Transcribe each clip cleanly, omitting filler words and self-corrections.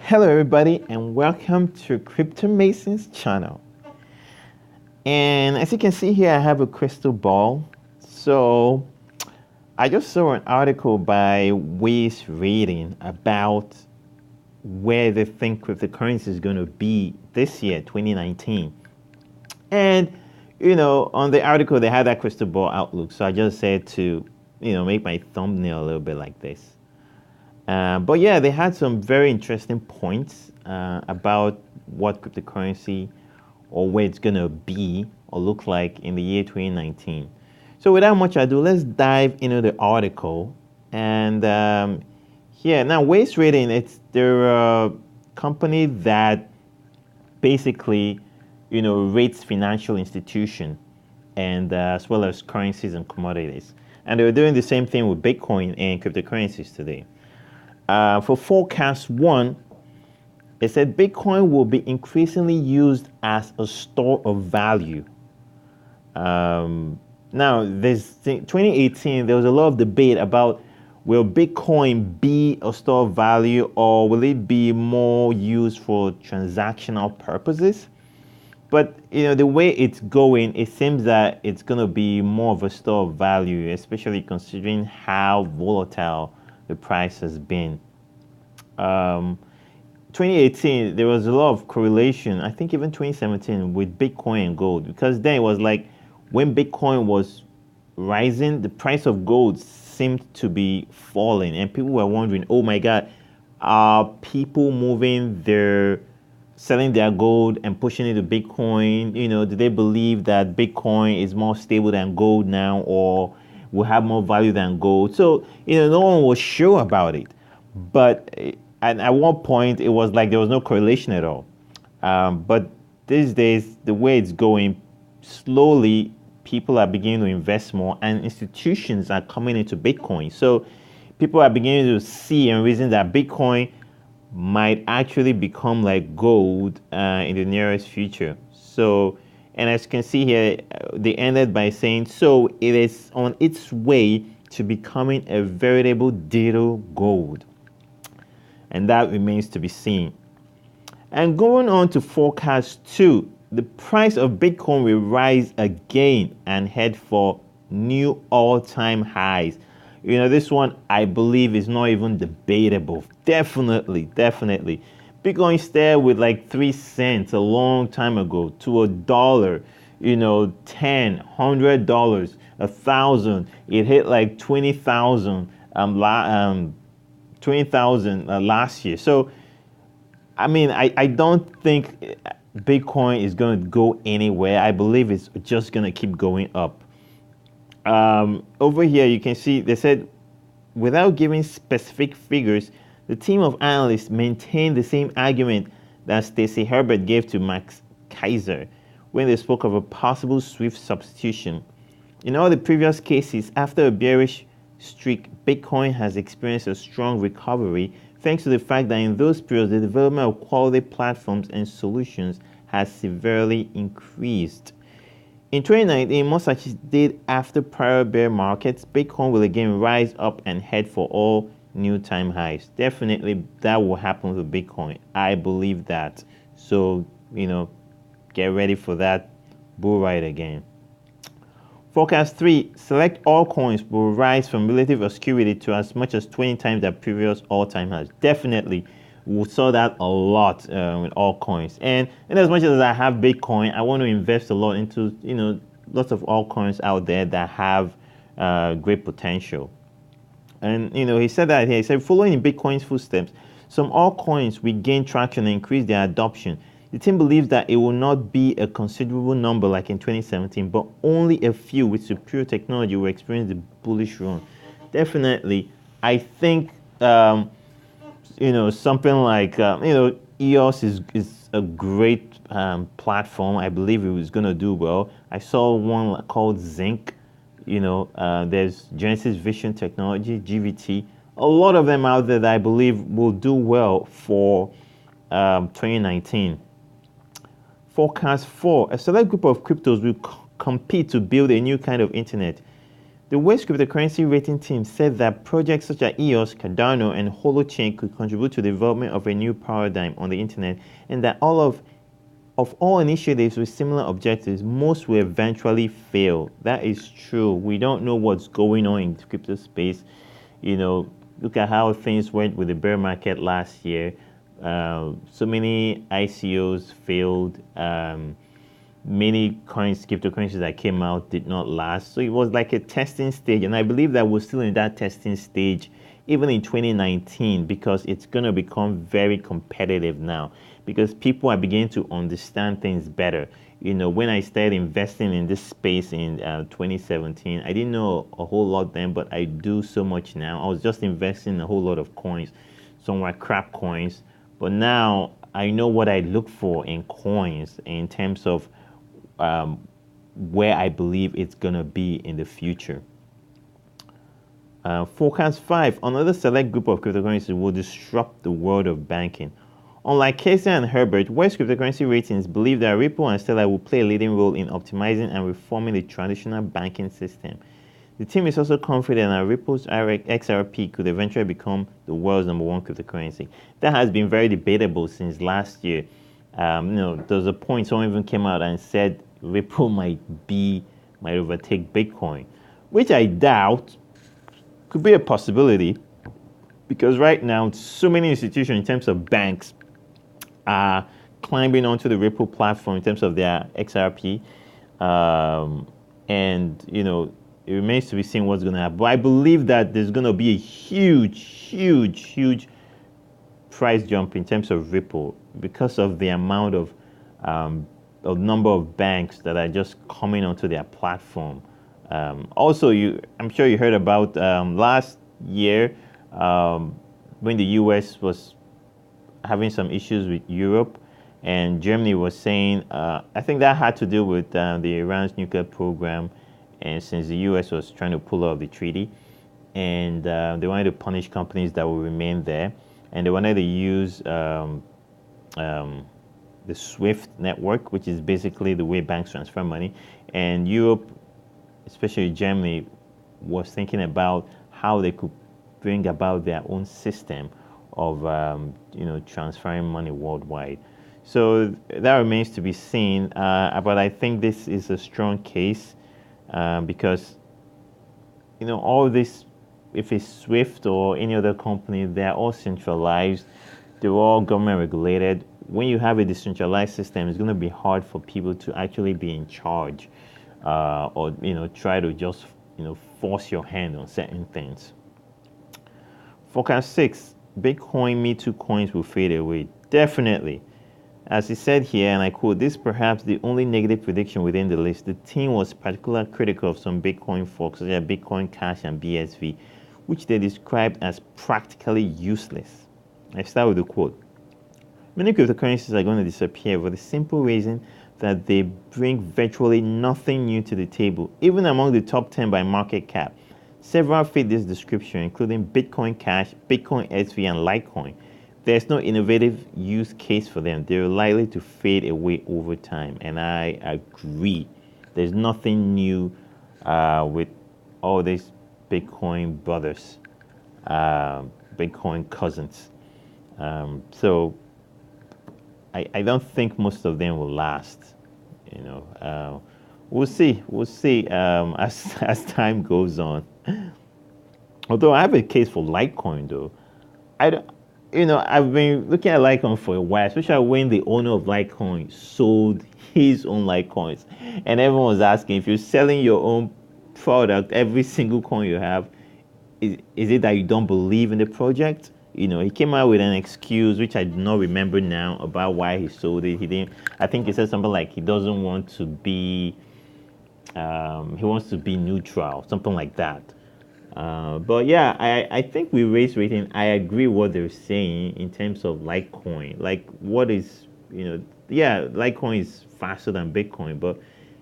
Hello, everybody, and welcome to Crypto Masons channel. And as you can see here, I have a crystal ball. So I just saw an article by Ways Reading about where they think cryptocurrency is going to be this year, 2019. And on the article they had that crystal ball outlook. So I just said to make my thumbnail a little bit like this. But yeah, they had some very interesting points about what cryptocurrency or where it's going to be or look like in the year 2019. So without much ado, let's dive into the article. And here, now Waste Rating, they're a company that basically, rates financial institution and as well as currencies and commodities. And they're doing the same thing with Bitcoin and cryptocurrencies today. For forecast one, it said Bitcoin will be increasingly used as a store of value. Now, 2018, there was a lot of debate about will Bitcoin be a store of value or will it be more used for transactional purposes? But the way it's going, it seems that it's going to be more of a store of value, especially considering how volatile the price has been. 2018, there was a lot of correlation, I think even 2017, with Bitcoin and gold, because then it was like when Bitcoin was rising, the price of gold seemed to be falling, and people were wondering, oh my God, are people selling their gold and pushing it to Bitcoin? Do they believe that Bitcoin is more stable than gold now or will have more value than gold? So, no one was sure about it. But at one point, it was like there was no correlation at all. But these days, the way it's going, slowly, people are beginning to invest more and institutions are coming into Bitcoin. So people are beginning to see and reason that Bitcoin might actually become like gold in the nearest future. So, and as you can see here, they ended by saying, so it is on its way to becoming a veritable digital gold. And that remains to be seen. And going on to forecast two, the price of Bitcoin will rise again and head for new all-time highs. This one I believe is not even debatable. Definitely. Bitcoin started with like 3 cents a long time ago to $1, $10, $100, 1,000. It hit like 20,000 20,000 last year. So I mean, I don't think Bitcoin is going to go anywhere. I believe it's just going to keep going up. Over here, you can see they said, without giving specific figures, the team of analysts maintained the same argument that Stacy Herbert gave to Max Keiser when they spoke of a possible SWIFT substitution. In all the previous cases, after a bearish streak, Bitcoin has experienced a strong recovery thanks to the fact that in those periods, the development of quality platforms and solutions has severely increased. In 2019, much as it did after prior bear markets, Bitcoin will again rise up and head for all new time highs. Definitely that will happen with Bitcoin. I believe that. So, get ready for that bull ride again. Forecast 3, select altcoins will rise from relative obscurity to as much as 20 times their previous all-time highs. Definitely, we saw that a lot with altcoins. And as much as I have Bitcoin, I want to invest a lot into, lots of altcoins out there that have great potential. And, he said that here. He said, following in Bitcoin's footsteps, some altcoins will gain traction and increase their adoption. The team believes that it will not be a considerable number like in 2017, but only a few with superior technology will experience the bullish run. Definitely, I think, something like, EOS is a great platform. I believe it was going to do well. I saw one called Zinc. There's Genesis Vision Technology, GVT. A lot of them out there that I believe will do well for 2019. Forecast 4, a select group of cryptos will compete to build a new kind of internet. The West cryptocurrency rating team said that projects such as EOS, Cardano, and Holochain could contribute to the development of a new paradigm on the internet, and that of all initiatives with similar objectives, most will eventually fail. That is true. We don't know what's going on in the crypto space. Look at how things went with the bear market last year. So many ICOs failed. Many cryptocurrencies that came out did not last. So it was like a testing stage. And I believe that we're still in that testing stage, even in 2019, because it's going to become very competitive now because people are beginning to understand things better. When I started investing in this space in 2017, I didn't know a whole lot then, but I do so much now. I was just investing in a whole lot of coins. Some were crap coins, but now I know what I look for in coins in terms of where I believe it's going to be in the future. Forecast 5. Another select group of cryptocurrencies will disrupt the world of banking. Unlike Casey and Herbert, West Cryptocurrency Ratings believe that Ripple and Stellar will play a leading role in optimizing and reforming the traditional banking system. The team is also confident that Ripple's XRP could eventually become the world's #1 cryptocurrency. That has been very debatable since last year. There was a point someone even came out and said Ripple might overtake Bitcoin, which I doubt. Could be a possibility because right now so many institutions in terms of banks are climbing onto the Ripple platform in terms of their XRP, and it remains to be seen what's going to happen. But I believe that there's going to be a huge price jump in terms of Ripple because of the amount of number of banks that are just coming onto their platform. Also, I'm sure you heard about last year when the U.S. was having some issues with Europe, and Germany was saying, I think that had to do with the Iran's nuclear program, and since the U.S. was trying to pull out of the treaty, and they wanted to punish companies that will remain there, and they wanted to use the SWIFT network, which is basically the way banks transfer money, and Europe, especially Germany, was thinking about how they could bring about their own system of transferring money worldwide. So that remains to be seen. But I think this is a strong case because all of this, if it's SWIFT or any other company, they're all centralized. They're all government regulated. When you have a decentralized system, it's going to be hard for people to actually be in charge. Or try to just force your hand on certain things. Forecast 6. Bitcoin Me Too coins will fade away. Definitely. As he said here, and I quote, "This is perhaps the only negative prediction within the list. The team was particularly critical of some Bitcoin forks, such as Bitcoin Cash and BSV, which they described as practically useless." I start with the quote. "Many cryptocurrencies are going to disappear for the simple reason that they bring virtually nothing new to the table, even among the top 10 by market cap. Several fit this description, including Bitcoin Cash, Bitcoin SV, and Litecoin. There's no innovative use case for them. They're likely to fade away over time." And I agree. There's nothing new with all these Bitcoin brothers, Bitcoin cousins. So I don't think most of them will last. We'll see. We'll see as time goes on. Although I have a case for Litecoin, though. I've been looking at Litecoin for a while, especially when the owner of Litecoin sold his own Litecoins, and everyone was asking, if you're selling your own product, every single coin you have, is it that you don't believe in the project? He came out with an excuse, which I do not remember now, about why he sold it. He didn't. I think he said something like he doesn't want to be. He wants to be neutral, something like that. But yeah, I think we raised rating. I agree what they're saying in terms of Litecoin. Like, what is Litecoin is faster than Bitcoin, but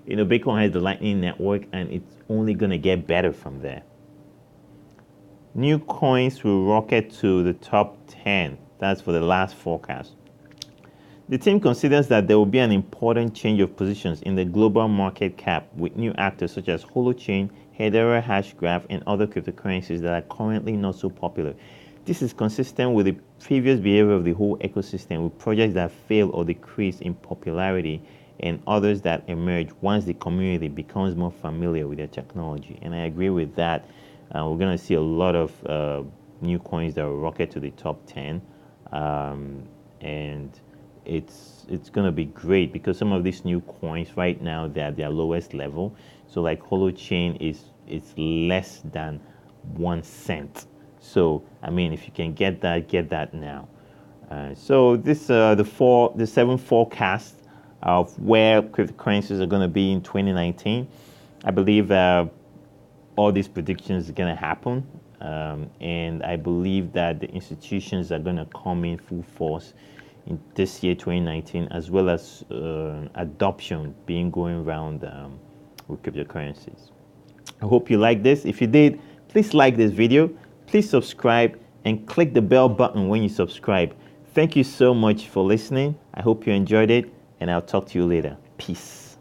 Bitcoin has the Lightning Network, and it's only gonna get better from there. New coins will rocket to the top 10. That's for the last forecast. The team considers that there will be an important change of positions in the global market cap with new actors such as Holochain, Hedera Hashgraph, and other cryptocurrencies that are currently not so popular. This is consistent with the previous behavior of the whole ecosystem, with projects that fail or decrease in popularity and others that emerge once the community becomes more familiar with their technology. And I agree with that. We're going to see a lot of new coins that will rocket to the top 10. And it's going to be great because some of these new coins right now, they're at their lowest level. So like Holochain it's less than 1 cent. So I mean, if you can get that now. So this the 7 forecast of where cryptocurrencies are going to be in 2019. I believe all these predictions are going to happen, and I believe that the institutions are going to come in full force in this year 2019, as well as adoption being going around with cryptocurrencies. I hope you like this. If you did, please like this video, please subscribe, and click the bell button when you subscribe. Thank you so much for listening. I hope you enjoyed it, and I'll talk to you later. Peace.